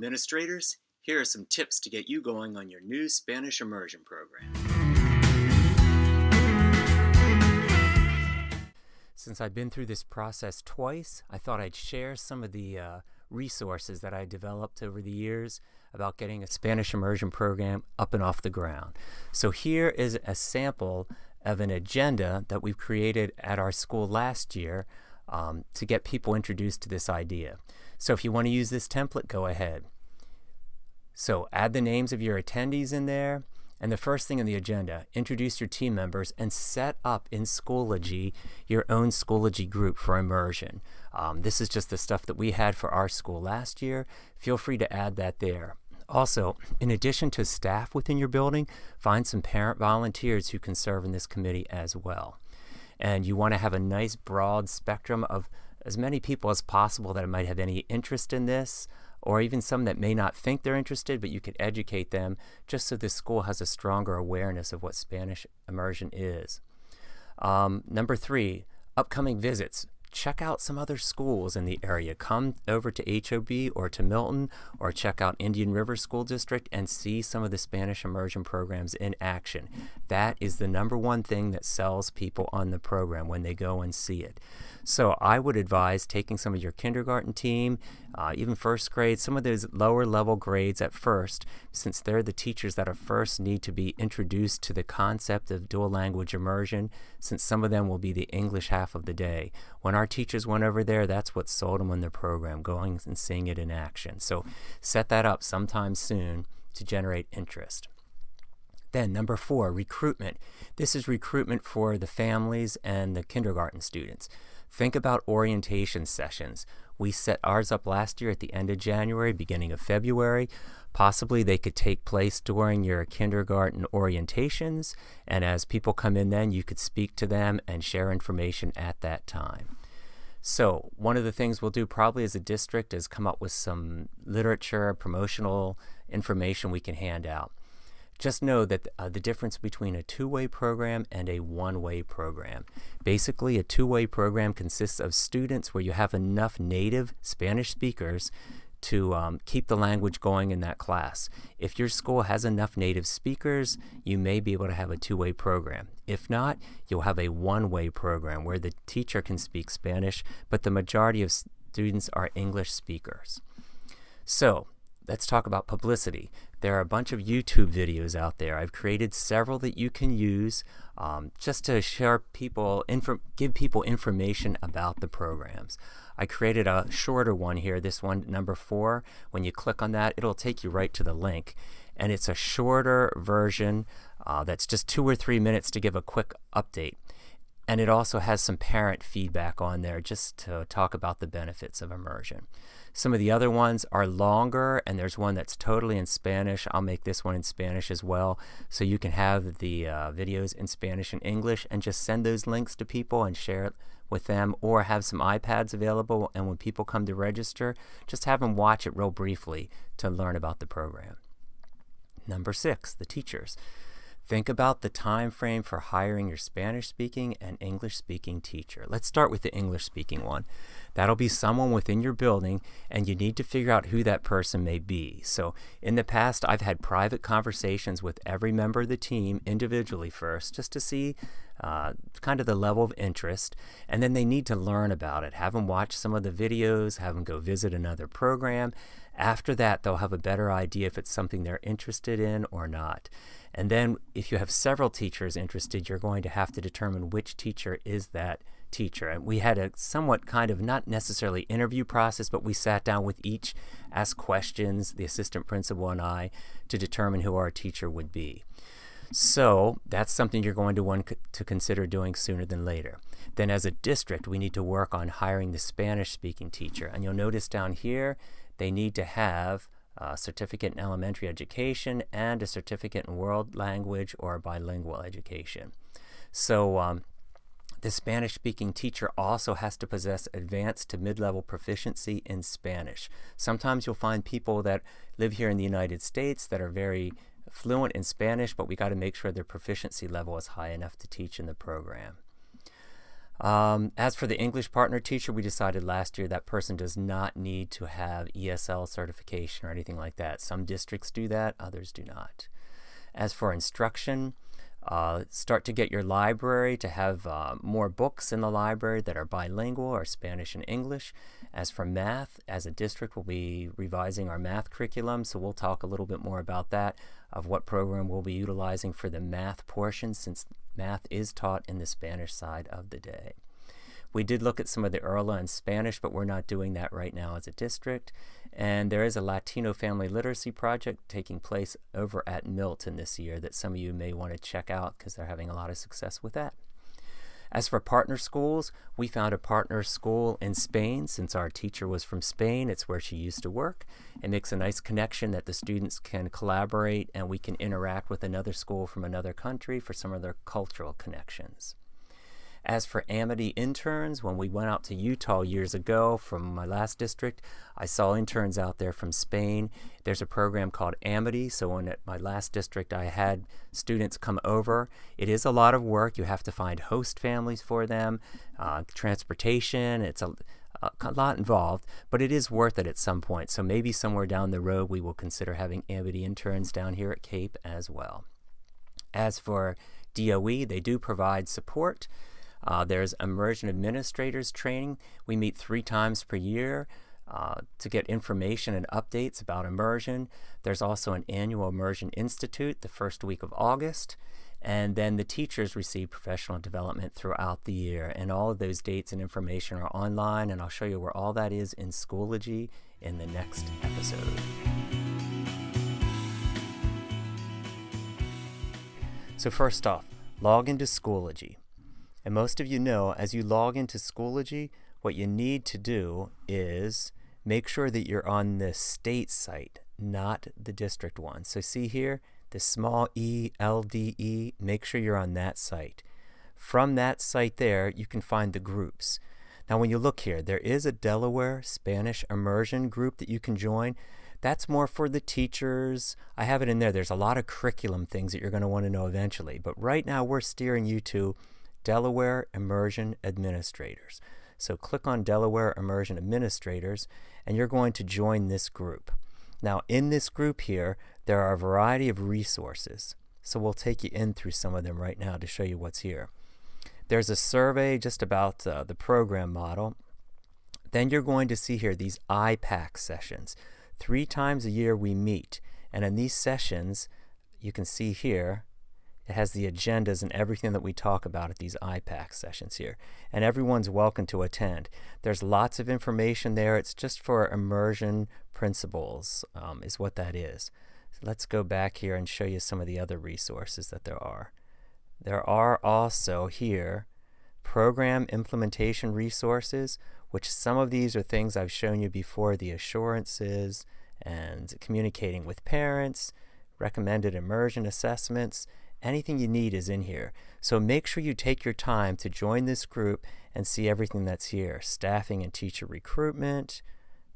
Administrators, here are some tips to get you going on your new Spanish immersion program. Since I've been through this process twice, I thought I'd share some of the resources that I developed over the years about getting a Spanish immersion program up and off the ground. So here is a sample of an agenda that we've created at our school last year to get people introduced to this idea. So if you want to use this template, go ahead. So add the names of your attendees in there, and the first thing on the agenda, introduce your team members and set up in Schoology your own Schoology group for immersion. This is just the stuff that we had for our school last year. Feel free to add that there. Also, in addition to staff within your building, find some parent volunteers who can serve in this committee as well. And you want to have a nice broad spectrum of as many people as possible that might have any interest in this, or even some that may not think they're interested, but you can educate them just so this school has a stronger awareness of what Spanish immersion is. Number 3, upcoming visits. Check out some other schools in the area. Come over to HOB or to Milton, or check out Indian River School District and see some of the Spanish immersion programs in action. That is the #1 thing that sells people on the program when they go and see it. So I would advise taking some of your kindergarten team, even first grade, some of those lower level grades at first, since they're the teachers that at first need to be introduced to the concept of dual language immersion, since some of them will be the English half of the day. When our teachers went over there, that's what sold them on the program, going and seeing it in action. So set that up sometime soon to generate interest. Then number 4, recruitment. This is recruitment for the families and the kindergarten students. Think about orientation sessions. We set ours up last year at the end of January, beginning of February. Possibly they could take place during your kindergarten orientations, and as people come in then, you could speak to them and share information at that time. So one of the things we'll do probably as a district is come up with some literature, promotional information we can hand out. Just know that the difference between a two-way program and a one-way program. Basically, a two-way program consists of students where you have enough native Spanish speakers to keep the language going in that class. If your school has enough native speakers, you may be able to have a two-way program. If not, you'll have a one-way program where the teacher can speak Spanish, but the majority of students are English speakers. So, let's talk about publicity. There are a bunch of YouTube videos out there. I've created several that you can use just to share people, give people information about the programs. I created a shorter one here, this one, number 4. When you click on that, it'll take you right to the link. And it's a shorter version that's just 2 or 3 minutes to give a quick update. And it also has some parent feedback on there just to talk about the benefits of immersion. Some of the other ones are longer, and there's one that's totally in Spanish. I'll make this one in Spanish as well, so you can have the videos in Spanish and English and just send those links to people and share it with them, or have some iPads available, and when people come to register, just have them watch it real briefly to learn about the program. Number 6, the teachers. Think about the time frame for hiring your Spanish-speaking and English-speaking teacher. Let's start with the English-speaking one. That'll be someone within your building, and you need to figure out who that person may be. So in the past, I've had private conversations with every member of the team individually first, just to see kind of the level of interest, and then they need to learn about it. Have them watch some of the videos, have them go visit another program. After that, they'll have a better idea if it's something they're interested in or not. And then if you have several teachers interested, you're going to have to determine which teacher is that teacher. And we had a somewhat kind of not necessarily interview process, but we sat down with each, asked questions, the assistant principal and I, to determine who our teacher would be. So that's something you're going to want to consider doing sooner than later. Then as a district, we need to work on hiring the Spanish-speaking teacher. And you'll notice down here, they need to have a certificate in elementary education and a certificate in world language or bilingual education. So the Spanish-speaking teacher also has to possess advanced to mid-level proficiency in Spanish. Sometimes you'll find people that live here in the United States that are very fluent in Spanish, but we got to make sure their proficiency level is high enough to teach in the program. As for the English partner teacher, we decided last year that person does not need to have ESL certification or anything like that. Some districts do that, others do not. As for instruction, start to get your library to have more books in the library that are bilingual or Spanish and English. As for math, as a district, we'll be revising our math curriculum, so we'll talk a little bit more about that, of what program we'll be utilizing for the math portion, since math is taught in the Spanish side of the day. We did look at some of the ERLA in Spanish, but we're not doing that right now as a district. And there is a Latino family literacy project taking place over at Milton this year that some of you may want to check out because they're having a lot of success with that. As for partner schools, we found a partner school in Spain. Since our teacher was from Spain, it's where she used to work. It makes a nice connection that the students can collaborate and we can interact with another school from another country for some of their cultural connections. As for Amity interns, when we went out to Utah years ago from my last district, I saw interns out there from Spain. There's a program called Amity, so when at my last district I had students come over. It is a lot of work. You have to find host families for them, transportation. It's a lot involved, but it is worth it at some point. So maybe somewhere down the road we will consider having Amity interns down here at Cape as well. As for DOE, they do provide support. There's immersion administrators training. We meet 3 times per year to get information and updates about immersion. There's also an annual Immersion Institute the first week of August. And then the teachers receive professional development throughout the year. And all of those dates and information are online, and I'll show you where all that is in Schoology in the next episode. So first off, log into Schoology. And most of you know, as you log into Schoology, what you need to do is make sure that you're on the state site, not the district one. So see here, the small e, LDE, make sure you're on that site. From that site there, you can find the groups. Now when you look here, there is a Delaware Spanish immersion group that you can join. That's more for the teachers. I have it in there. There's a lot of curriculum things that you're going to want to know eventually. But right now we're steering you to Delaware Immersion Administrators. So click on Delaware Immersion Administrators and you're going to join this group. Now in this group here, there are a variety of resources. So we'll take you in through some of them right now to show you what's here. There's a survey just about the program model. Then you're going to see here these IPAC sessions. 3 times a year we meet, and in these sessions you can see here it has the agendas and everything that we talk about at these IPAC sessions here. And everyone's welcome to attend. There's lots of information there. It's just for immersion principles is what that is. So let's go back here and show you some of the other resources that there are. There are also here program implementation resources, which some of these are things I've shown you before, the assurances and communicating with parents, recommended immersion assessments. Anything you need is in here. So make sure you take your time to join this group and see everything that's here. Staffing and teacher recruitment,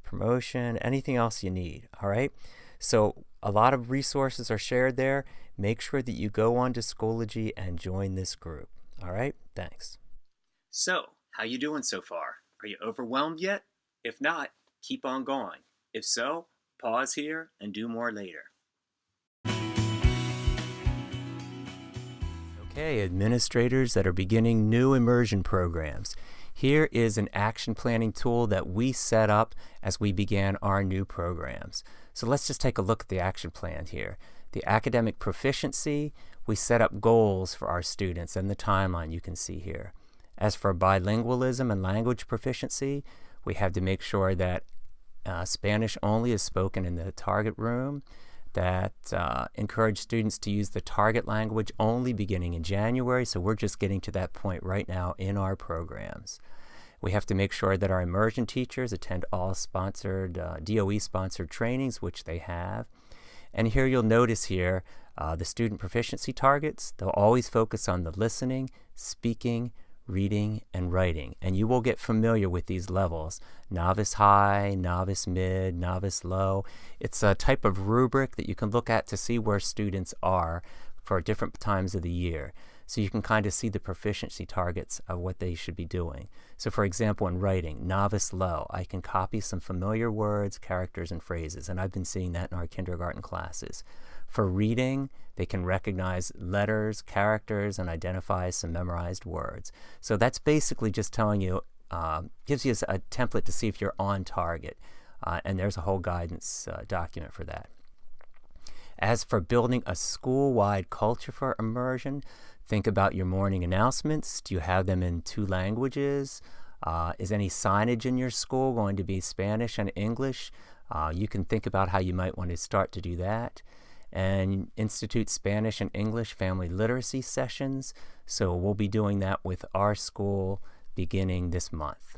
promotion, anything else you need. All right? So a lot of resources are shared there. Make sure that you go on to Schoology and join this group. All right? Thanks. So, how you doing so far? Are you overwhelmed yet? If not, keep on going. If so, pause here and do more later. Okay, administrators that are beginning new immersion programs. Here is an action planning tool that we set up as we began our new programs. So let's just take a look at the action plan here. The academic proficiency, we set up goals for our students and the timeline you can see here. As for bilingualism and language proficiency, we have to make sure that Spanish only is spoken in the target room, that encourage students to use the target language only beginning in January, so we're just getting to that point right now in our programs. We have to make sure that our immersion teachers attend all sponsored, DOE-sponsored trainings, which they have. And here you'll notice here the student proficiency targets. They'll always focus on the listening, speaking, reading, and writing. And you will get familiar with these levels: novice high, novice mid, novice low. It's a type of rubric that you can look at to see where students are for different times of the year. so you can kind of see the proficiency targets of what they should be doing. So for example, in writing, novice low, I can copy some familiar words, characters, and phrases, and I've been seeing that in our kindergarten classes. For reading, they can recognize letters, characters, and identify some memorized words. So that's basically just telling you, gives you a template to see if you're on target. And there's a whole guidance document for that. As for building a school-wide culture for immersion, think about your morning announcements. Do you have them in 2 languages? Is any signage in your school going to be Spanish and English? You can think about how you might want to start to do that. And institute Spanish and English family literacy sessions. So we'll be doing that with our school beginning this month.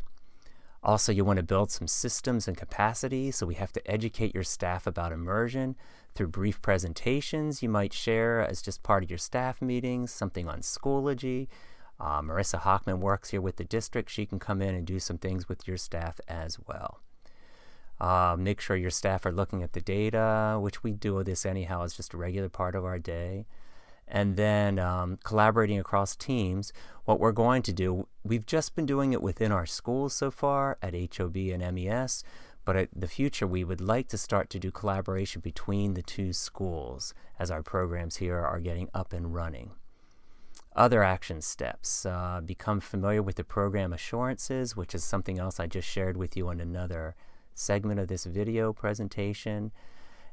Also, you want to build some systems and capacity, so we have to educate your staff about immersion through brief presentations you might share as just part of your staff meetings, something on Schoology. Marissa Hockman works here with the district. She can come in and do some things with your staff as well. Make sure your staff are looking at the data, which we do this anyhow as just a regular part of our day. And then collaborating across teams. What we're going to do, we've just been doing it within our schools so far at HOB and MES, but in the future we would like to start to do collaboration between the 2 schools as our programs here are getting up and running. Other action steps, become familiar with the program assurances, which is something else I just shared with you in another segment of this video presentation,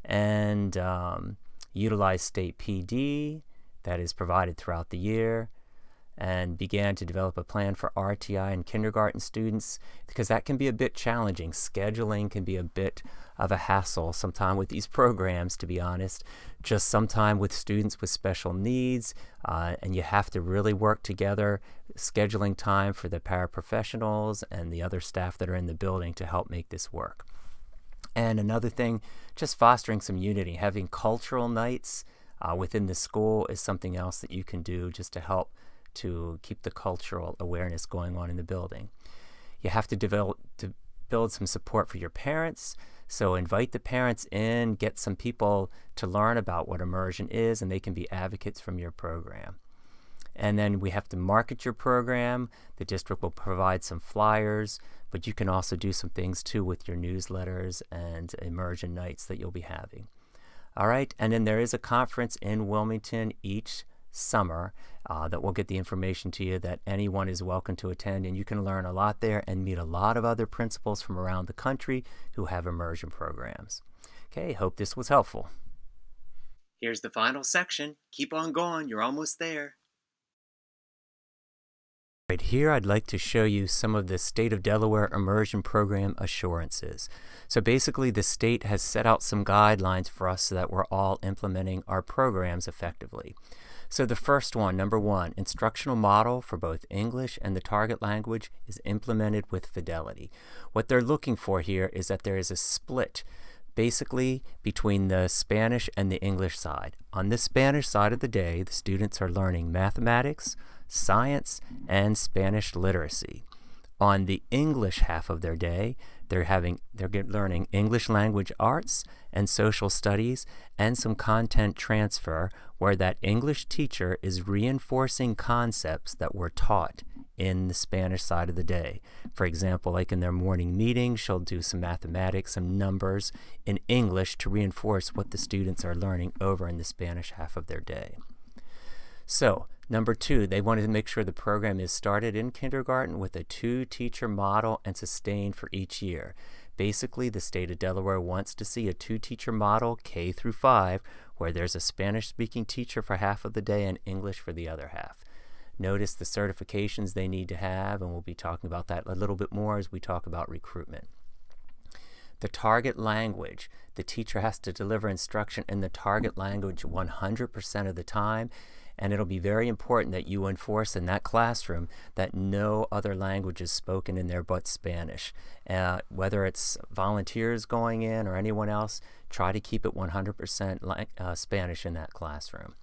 and utilize state PD that is provided throughout the year, and began to develop a plan for RTI and kindergarten students, because that can be a bit challenging. Scheduling can be a bit of a hassle sometime with these programs, to be honest. Just sometime with students with special needs, and you have to really work together, scheduling time for the paraprofessionals and the other staff that are in the building to help make this work. And another thing, just fostering some unity. Having cultural nights within the school is something else that you can do just to help to keep the cultural awareness going on in the building. You have to build some support for your parents, so invite the parents in, get some people to learn about what immersion is, and they can be advocates from your program. And then we have to market your program. The district will provide some flyers, but you can also do some things too with your newsletters and immersion nights that you'll be having. All right, and then there is a conference in Wilmington each summer that will get the information to you that anyone is welcome to attend, and you can learn a lot there and meet a lot of other principals from around the country who have immersion programs. Okay, hope this was helpful. Here's the final section. Keep on going, you're almost there. Right here, I'd like to show you some of the State of Delaware Immersion Program assurances. So basically, the state has set out some guidelines for us so that we're all implementing our programs effectively. So the first one, number 1, instructional model for both English and the target language is implemented with fidelity. What they're looking for here is that there is a split basically between the Spanish and the English side. On the Spanish side of the day, the students are learning mathematics, science, and Spanish literacy. On the English half of their day, they're learning English language arts and social studies and some content transfer, where that English teacher is reinforcing concepts that were taught in the Spanish side of the day. For example, like in their morning meeting, she'll do some mathematics, some numbers in English to reinforce what the students are learning over in the Spanish half of their day. So, number 2, they wanted to make sure the program is started in kindergarten with a 2-teacher model and sustained for each year. Basically, the state of Delaware wants to see a 2-teacher model, K through 5, where there's a Spanish-speaking teacher for half of the day and English for the other half. Notice the certifications they need to have, and we'll be talking about that a little bit more as we talk about recruitment. The target language. The teacher has to deliver instruction in the target language 100% of the time, and it'll be very important that you enforce in that classroom that no other language is spoken in there but Spanish. Whether it's volunteers going in or anyone else, try to keep it 100% Spanish in that classroom.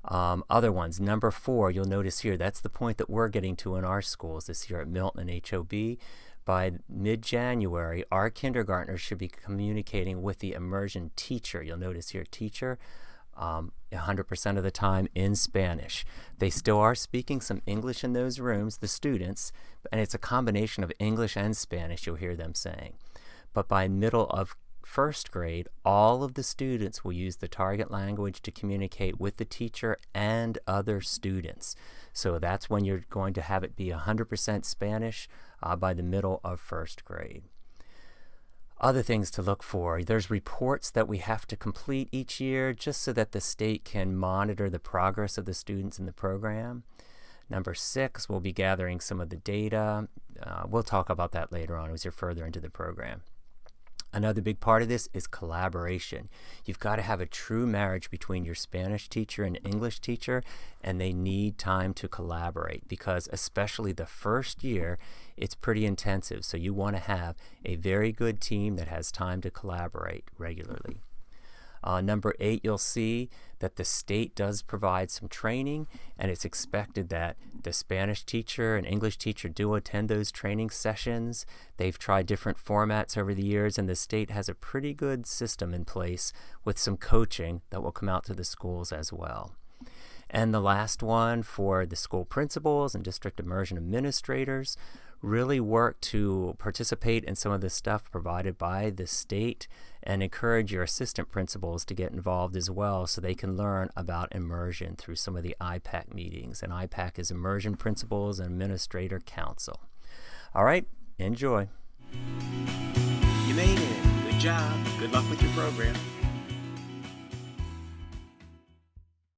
Other ones, number 4, you'll notice here, that's the point that we're getting to in our schools this year at Milton and HOB. By mid-January, our kindergartners should be communicating with the immersion teacher. You'll notice here, teacher, 100% of the time in Spanish. They still are speaking some English in those rooms, the students, and it's a combination of English and Spanish you'll hear them saying. But by middle of first grade, all of the students will use the target language to communicate with the teacher and other students. So that's when you're going to have it be 100% Spanish by the middle of first grade. Other things to look for. There's reports that we have to complete each year just so that the state can monitor the progress of the students in the program. Number 6, we'll be gathering some of the data. We'll talk about that later on as you're further into the program. Another big part of this is collaboration. You've got to have a true marriage between your Spanish teacher and English teacher, and they need time to collaborate because especially the first year, it's pretty intensive. So you want to have a very good team that has time to collaborate regularly. Number 8, you'll see that the state does provide some training, and it's expected that the Spanish teacher and English teacher do attend those training sessions. They've tried different formats over the years, and the state has a pretty good system in place with some coaching that will come out to the schools as well. And the last one for the school principals and district immersion administrators, really work to participate in some of the stuff provided by the state and encourage your assistant principals to get involved as well so they can learn about immersion through some of the IPAC meetings. And IPAC is Immersion Principals and Administrator Council. All right, enjoy. You made it. Good job. Good luck with your program.